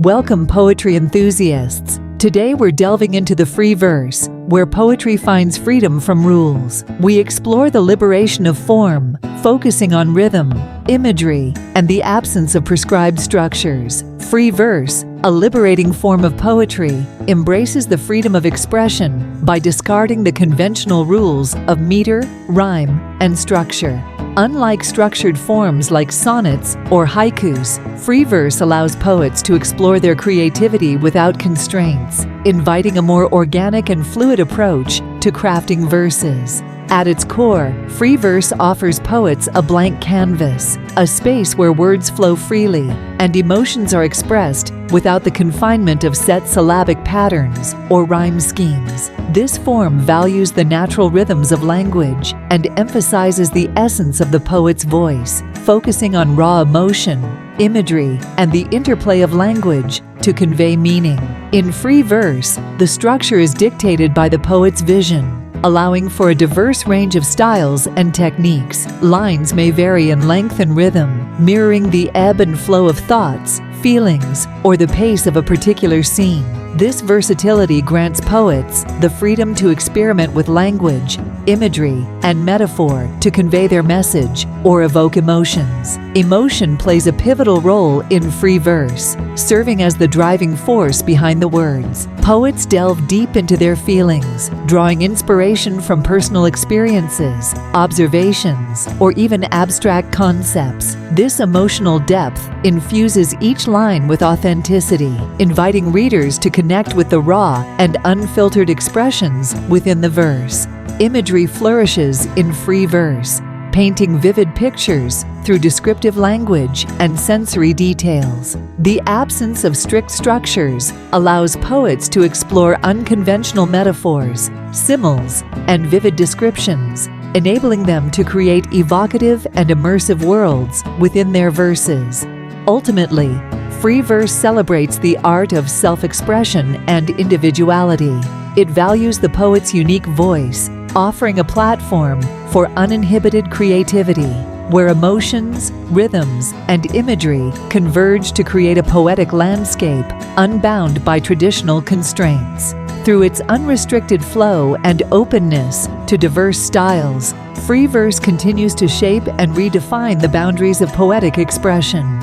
Welcome, poetry enthusiasts. Today we're delving into the free verse, where poetry finds freedom from rules. We explore the liberation of form, focusing on rhythm, imagery, and the absence of prescribed structures. Free verse, a liberating form of poetry, embraces the freedom of expression by discarding the conventional rules of meter, rhyme, and structure. Unlike structured forms like sonnets or haikus, free verse allows poets to explore their creativity without constraints, inviting a more organic and fluid approach to crafting verses. At its core, free verse offers poets a blank canvas, a space where words flow freely and emotions are expressed without the confinement of set syllabic patterns or rhyme schemes. This form values the natural rhythms of language and emphasizes the essence of the poet's voice, focusing on raw emotion, imagery, and the interplay of language to convey meaning. In free verse, the structure is dictated by the poet's vision, allowing for a diverse range of styles and techniques. Lines may vary in length and rhythm, mirroring the ebb and flow of thoughts, feelings, or the pace of a particular scene. This versatility grants poets the freedom to experiment with language, imagery, and metaphor to convey their message or evoke emotions. Emotion plays a pivotal role in free verse, serving as the driving force behind the words. Poets delve deep into their feelings, drawing inspiration from personal experiences, observations, or even abstract concepts. This emotional depth infuses each line with authenticity, inviting readers to connect with the raw and unfiltered expressions within the verse. Imagery flourishes in free verse, painting vivid pictures through descriptive language and sensory details. The absence of strict structures allows poets to explore unconventional metaphors, symbols, and vivid descriptions, enabling them to create evocative and immersive worlds within their verses. Ultimately, free verse celebrates the art of self-expression and individuality. It values the poet's unique voice, offering a platform for uninhibited creativity, where emotions, rhythms, and imagery converge to create a poetic landscape unbound by traditional constraints. Through its unrestricted flow and openness to diverse styles, free verse continues to shape and redefine the boundaries of poetic expression.